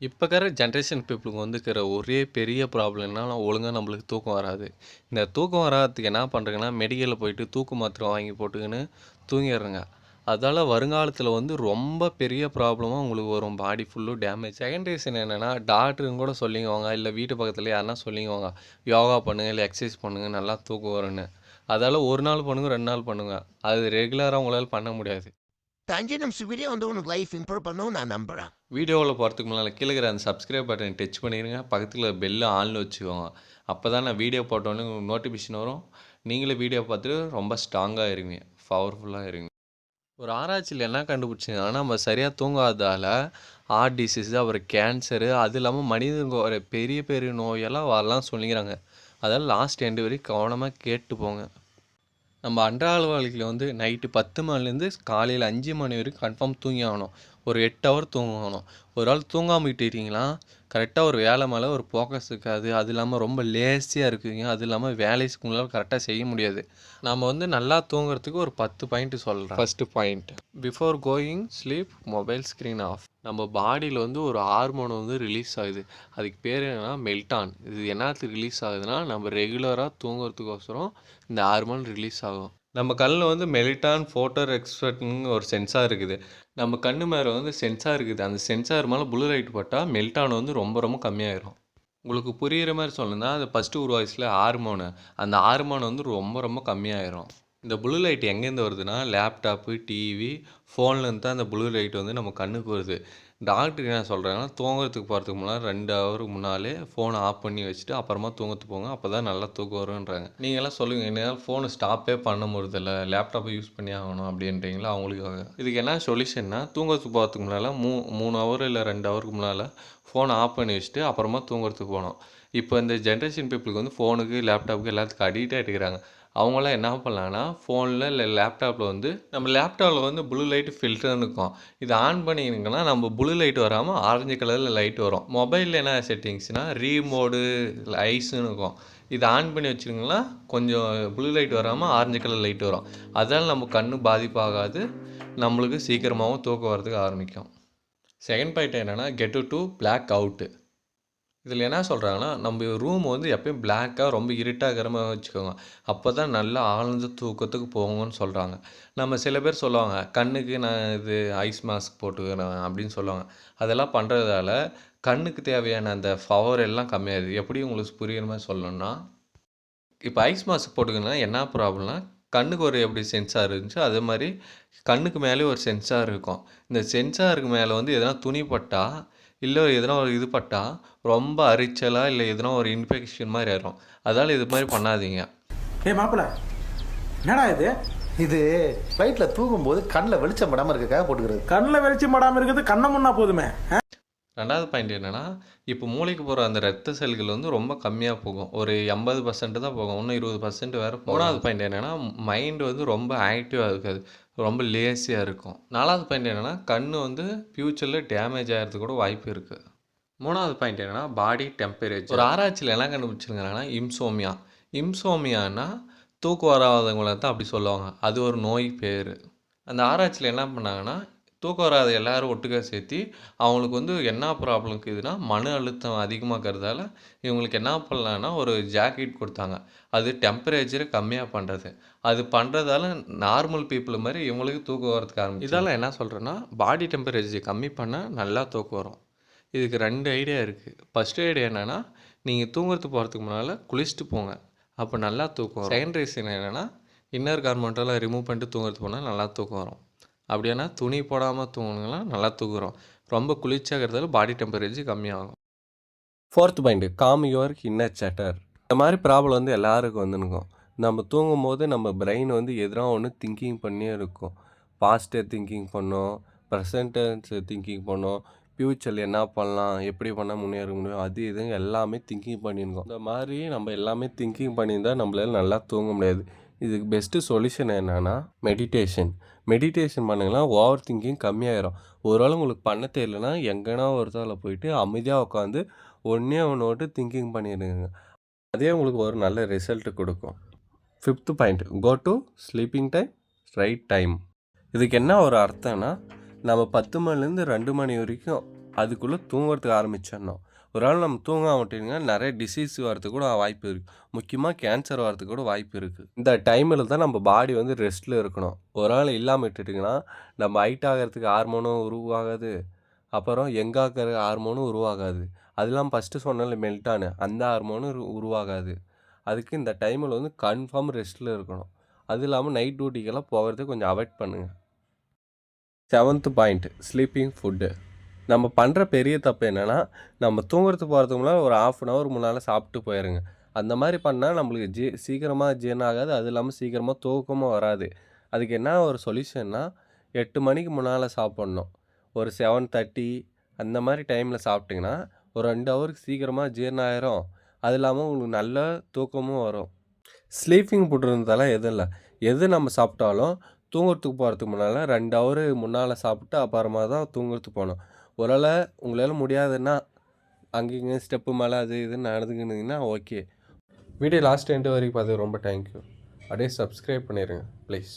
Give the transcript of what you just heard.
இப்போ இருக்கிற ஜென்ரேஷன் பீப்புளுக்கு இருக்கிற ஒரே பெரிய ப்ராப்ளம் என்னன்னா ஒழுங்காக நம்மளுக்கு தூக்கம் வராது. இந்த தூக்கம் வராததுக்கு என்ன பண்ணுறதுன்னா மெடிக்கலில் போயிட்டு தூக்கு மாத்திரை வாங்கி போட்டுக்கின்னு தூங்கிடுறேங்க. அதால் வருங்காலத்தில் ரொம்ப பெரிய ப்ராப்ளமாக உங்களுக்கு வரும். பாடி ஃபுல்லும் டேமேஜ். செகண்ட் ரீசன் என்னென்னா டாக்டருங்க கூட சொல்லிங்குவாங்க, இல்லை வீட்டு பக்கத்தில் யாருன்னா சொல்லிங்குவாங்க, யோகா பண்ணுங்கள் இல்லை எக்ஸசைஸ் பண்ணுங்கள் நல்லா தூக்கம் வரும்னு. அதால் ஒரு நாள் பண்ணுங்க 2 நாள் பண்ணுங்கள், அது ரெகுலராக உங்களால் பண்ண முடியாது. இந்த 5 நிமிஷம் வீடியோ உனக்கு லைஃப் இம்ப்ரூவ் பண்ணும் நான் நம்புகிறேன். வீடியோவில் போகிறதுக்கு முன்னால் கீழே இருக்கிற அந்த சப்ஸ்கிரைப் பட்டன் டச் பண்ணிடுங்க, பக்கத்தில் பெல்லு ஆனில் வச்சுக்கோங்க. அப்போ தான் நான் வீடியோ போட்டோன்னே உங்களுக்கு நோட்டிஃபிகேஷன் வரும். நீங்களே வீடியோ பார்த்துட்டு ரொம்ப ஸ்ட்ராங்காக இருங்க, பவர்ஃபுல்லாக இருங்க. ஒரு ஆராய்ச்சியில் என்ன கண்டுபிடிச்சிங்கன்னா, நம்ம சரியாக தூங்காததால் ஹார்ட் டிசீஸு, அப்புறம் கேன்சரு, அது இல்லாமல் மனிதனுக்கு ஒரு பெரிய பெரிய நோயெல்லாம் வரலாம் சொல்லிக்கிறாங்க. அதால் லாஸ்ட் எண்டு வரைக்கும் கவனமாக கேட்டு போங்க. நம்ம அன்றாட வாழ்க்கையில் நைட்டு 10 மணிலேருந்து காலையில் 5 மணி வரைக்கும் கன்ஃபார்ம் தூங்கி ஆகணும். ஒரு 8 ஹவர் தூங்கணும். ஒரு ஆள் தூங்காமல் விட்டுட்டீங்களா கரெக்டாக ஒரு வேலை மேலே ஒரு ஃபோக்கஸ் இருக்காது. அது இல்லாமல் ரொம்ப லேசியாக இருக்குங்க. அது இல்லாமல் வேலை உங்களால் கரெக்டாக செய்ய முடியாது. நம்ம நல்லா தூங்குறதுக்கு ஒரு 10 பாயிண்ட் சொல்கிறேன். First point, before going sleep mobile screen off. நம்ம பாடியில் ஒரு ஹார்மோன் ரிலீஸ் ஆகுது. அதுக்கு பேர் என்னென்னா மெல்டான். இது என்னத்துக்கு ரிலீஸ் ஆகுதுன்னா, நம்ம ரெகுலராக தூங்குறதுக்கோசரம் இந்த ஹார்மோன் ரிலீஸ் ஆகும். நம்ம கண்ணில் மெலிட்டான் ஃபோட்டோ எக்ஸ்பர்ட்னு ஒரு சென்சார் இருக்குது. நம்ம கண்ணு மேலே சென்சார் இருக்குது. அந்த சென்சார் மேலே ப்ளூ லைட் பட்டால் மெல்டான் ரொம்ப ரொம்ப கம்மியாயிரும். உங்களுக்கு புரிகிற மாதிரி சொல்லணும்னா, அது ஃபஸ்ட்டு உருவாச்சுல ஹார்மோனு, அந்த ஹார்மோன் ரொம்ப ரொம்ப கம்மியாயிரும். இந்த ப்ளூ லைட் எங்கேருந்து வருதுன்னா, லேப்டாப்பு, டிவி, ஃபோன்லேருந்து தான் அந்த ப்ளூ லைட் நம்ம கண்ணுக்கு வருது. டாக்டர் என்ன சொல்கிறாங்கன்னா, தூங்குறதுக்கு போகிறதுக்கு முன்னாடி 2 ஹவருக்கு முன்னாலே ஃபோனை ஆஃப் பண்ணி வச்சுட்டு அப்புறமா தூங்கத்துக்கு போங்க, அப்போ தான் நல்லா தூக்கம் வருன்றாங்க. நீங்கள்லாம் சொல்லுங்கள், என்னால் ஃபோனை ஸ்டாப்பே பண்ண முடியதில்ல, லேப்டாப்பை யூஸ் பண்ணி ஆகணும் அப்படின்றீங்களா? அவங்களுக்காக இதுக்கு என்ன சொல்யூஷன்னா, தூங்குறதுக்கு போகிறதுக்கு முன்னால் 3 ஹவர் இல்லை 2 ஹவருக்கு முன்னால் ஃபோனை ஆஃப் பண்ணி வச்சுட்டு அப்புறமா தூங்குறதுக்கு போகணும். இப்போ இந்த ஜென்ரேஷன் பீப்புளுக்கு ஃபோனுக்கு, லேப்டாப்புக்கு எல்லாத்துக்கும் அடிக்டாக இருக்கிறாங்க. அவங்களாம் என்ன பண்ணலான்னா, ஃபோனில் இல்லை லேப்டாப்பில் நம்ம லேப்டாப்பில் ப்ளூ லைட் ஃபில்டர்னு இருக்கும். இது ஆன் பண்ணிங்கன்னா நம்ம ப்ளூ லைட் வராமல் ஆரஞ்சு கலரில் லைட் வரும். மொபைலில் என்ன செட்டிங்ஸ்னால் ரீமோடு ஐஸ்ன்னு இருக்கும். இது ஆன் பண்ணி வச்சுருங்கன்னா கொஞ்சம் ப்ளூ லைட் வராமல் ஆரஞ்சு கலர் லைட் வரும். அதனால் நம்ம கண் பாதிப்பாகாது, நம்மளுக்கு சீக்கிரமாகவும் தூக்கம் வரதுக்கு ஆரம்பிக்கும். செகண்ட் பாயிண்ட் என்னென்னா, கெட் டு பிளாக் அவுட்டு. இதில் என்ன சொல்கிறாங்கன்னா, நம்ம ரூம் எப்பயும் பிளாக்காக ரொம்ப இருட்டாகிற மாதிரி வச்சுக்கோங்க. அப்போ தான் நல்லா ஆழ்ந்த தூக்கத்துக்கு போங்கன்னு சொல்கிறாங்க. நம்ம சில பேர் சொல்லுவாங்க, கண்ணுக்கு நான் இது ஐஸ் மாஸ்க் போட்டுக்கிறேன் அப்படின்னு சொல்லுவாங்க. அதெல்லாம் பண்ணுறதால கண்ணுக்கு தேவையான அந்த பவர் எல்லாம் கம்மியாகுது. எப்படி உங்களுக்கு புரிகிற மாதிரி சொல்லணும்னா, இப்போ ஐஸ் மாஸ்க் போட்டுக்கணும்னா என்ன ப்ராப்ளம்னா, கண்ணுக்கு ஒரு எப்படி சென்சார் இருந்துச்சு, அதே மாதிரி கண்ணுக்கு மேலே ஒரு சென்சார் இருக்கும். இந்த சென்சாருக்கு மேலே எதனா துணி பட்டால், இல்லை எதனா ஒரு இது பட்டால் ரொம்ப அரிச்சலாக இல்லை எதனா ஒரு இன்ஃபெக்ஷன் மாதிரி ஆயிரும். அதால் இது மாதிரி பண்ணாதீங்க. மாப்பிள்ள, என்னடா இது? இது ஃப்ளைட்டில் தூங்கும்போது கண்ணில் வெளிச்சம் படாமல் இருக்காக போட்டுக்கிறது. கண்ணில் வெளிச்சம் படாமல் இருக்கிறது கண்ணை முன்னா போதுமே. ரெண்டாவது பாயிண்ட் என்னென்னா, இப்போ மூளைக்கு போகிற அந்த ரத்த செல்கள் ரொம்ப கம்மியாக போகும். ஒரு 80% தான் போகும், இன்னும் 20% வேறு. மூணாவது பாயிண்ட் என்னென்னா, மைண்டு ரொம்ப ஆக்டிவாக இருக்காது, ரொம்ப லேசியாக இருக்கும். நாலாவது பாயிண்ட் என்னென்னா, கண் ஃப்யூச்சரில் டேமேஜ் ஆகிறதுக்கு கூட வாய்ப்பு இருக்குது. மூணாவது பாயிண்ட் என்னென்னா, பாடி டெம்பரேச்சர். ஒரு ஆராய்ச்சியில் என்ன கண்டுபிடிச்சிருக்காங்கன்னா, இம்சோமியானா தூக்கம் வராதவங்களை தான் அப்படி சொல்லுவாங்க. அது ஒரு நோய் பேர். அந்த ஆராய்ச்சியில் என்ன பண்ணாங்கன்னா, தூக்கம் வராத எல்லோரும் ஒட்டுக்க சேர்த்து அவங்களுக்கு என்ன ப்ராப்ளம் இருக்குதுன்னா, மன அழுத்தம் அதிகமாகிறதால இவங்களுக்கு என்ன பண்ணலான்னா ஒரு ஜாக்கெட் கொடுத்தாங்க. அது டெம்பரேச்சரை கம்மியாக பண்ணுறது. அது பண்ணுறதால நார்மல் பீப்புள் மாதிரி இவங்களுக்கு தூக்கம் வரதுக்கு ஆரம்பிச்சு. இதெல்லாம் என்ன சொல்கிறேன்னா, பாடி டெம்பரேச்சர் கம்மி பண்ணால் நல்லா தூக்கம் வரும். இதுக்கு 2 ஐடியா இருக்குது. ஃபஸ்ட்டு ஐடியா என்னென்னா, நீங்கள் தூங்குறதுக்கு போகிறதுக்கு முன்னால் குளிச்சுட்டு போங்க, அப்போ நல்லா தூக்கம் வரும். செகண்ட் ரீசன் என்னென்னா, இன்னர் கார்மெண்ட்டெல்லாம் ரிமூவ் பண்ணிட்டு தூங்குறதுக்கு போனால் நல்லா தூக்கம் வரும். அப்படியானா துணி போடாமல் தூங்குனா நல்லா தூங்குறோம். ரொம்ப குளிர்ச்சியாகிறதால பாடி டெம்பரேச்சர் கம்மியாகும். Fourth point, calm your inner chatter. இந்த மாதிரி ப்ராப்ளம் எல்லாருக்கும் வந்துருக்கும். நம்ம தூங்கும் போது நம்ம பிரெயின் எதுனா ஒன்று திங்கிங் பண்ணியே இருக்கும். பாஸ்ட்டை திங்கிங் பண்ணோம், ப்ரெசன்டென்ஸை திங்கிங் பண்ணோம், ஃப்யூச்சரில் என்ன பண்ணலாம், எப்படி பண்ணால் முன்னேற முடியும், அது இதுன்னு எல்லாமே திங்கிங் பண்ணியிருக்கோம். இந்த மாதிரி நம்ம எல்லாமே திங்கிங் பண்ணியிருந்தால் நம்மளால நல்லா தூங்க முடியாது. இதுக்கு பெஸ்ட்டு சொல்யூஷன் என்னென்னா மெடிடேஷன் பண்ணுங்கன்னா ஓவர் திங்கிங் கம்மியாயிரும். ஒருவேளை உங்களுக்கு பண்ண தெரியலனா எங்கன்னா ஒரு இடத்துல போயிட்டு அமைதியாக உட்காந்து ஒன்றே ஒன்று திங்கிங் பண்ணிடுங்க. அதே உங்களுக்கு ஒரு நல்ல ரிசல்ட்டு கொடுக்கும். Fifth point, go to sleeping time right time. இதுக்கு என்ன ஒரு அர்த்தம்னா, நம்ம 10 மணிலேருந்து 2 மணி வரைக்கும் அதுக்குள்ளே தூங்குறதுக்கு ஆரம்பிச்சிடணும். ஒரு நாள் நம்ம தூங்காம விட்டிங்கன்னா நிறைய டிசீஸ் வரதுக்கு கூட வாய்ப்பு இருக்குது. முக்கியமாக கேன்சர் வரதுக்கு கூட வாய்ப்பு இருக்குது. இந்த டைமில் தான் நம்ம பாடி வந்து ரெஸ்ட்டில் இருக்கணும். ஒரு நாள் இல்லாமல் விட்டுட்டிங்கன்னா நம்ம ஹைட் ஆகிறதுக்கு ஹார்மோனும் உருவாகாது, அப்புறம் யங்காகிற ஹார்மோனும் உருவாகாது. அது இல்லாமல் ஃபஸ்ட்டு சொன்னல மெல்டானு அந்த ஹார்மோனும் உருவாகாது. அதுக்கு இந்த டைமில் வந்து கன்ஃபார்ம் ரெஸ்ட்டில் இருக்கணும். அது இல்லாமல் நைட் டியூட்டிக்கெல்லாம் போகிறதுக்கு கொஞ்சம் அவாய்ட் பண்ணுங்கள். 7th point sleeping food. நம்ம பண்ணுற பெரிய தப்பு என்னென்னா, நம்ம தூங்குறதுக்கு போகிறதுக்கு முன்னாடி ஒரு 1/2 ஹவர் முன்னால் சாப்பிட்டு போயிடுங்க. அந்த மாதிரி பண்ணால் நம்மளுக்கு சீக்கிரமாக ஜீரணம் ஆகாது. அது இல்லாமல் சீக்கிரமாக தூக்கமும் வராது. அதுக்கு என்ன ஒரு சொல்யூஷன்னா, 8 மணிக்கு முன்னால் சாப்பிட்ணும். ஒரு 7:30 அந்த மாதிரி டைமில் சாப்பிட்டிங்கன்னா ஒரு 2 ஹவருக்கு சீக்கிரமாக ஜீரணம் ஆயிரும். அது இல்லாமல் உங்களுக்கு நல்ல தூக்கமும் வரும். ஸ்லீப்பிங் ஃபுட் இருந்ததெல்லாம் எதுவும் இல்லை. எது நம்ம சாப்பிட்டாலும் தூங்குறதுக்கு போகிறதுக்கு முன்னால் 2 ஹவரு முன்னால் சாப்பிட்டு அப்புறமா தான் தூங்குறதுக்கு போகணும். ஒருவேளை உங்களால் முடியாதுன்னா அங்கேயும் ஸ்டெப்பு மேலே அது இதுன்னு நடந்துக்கினீங்கன்னா ஓகே. வீடியோ லாஸ்ட் எண்டு வரைக்கும் பார்த்து ரொம்ப தேங்க்யூ. அப்படியே சப்ஸ்கிரைப் பண்ணிடுங்க ப்ளீஸ்.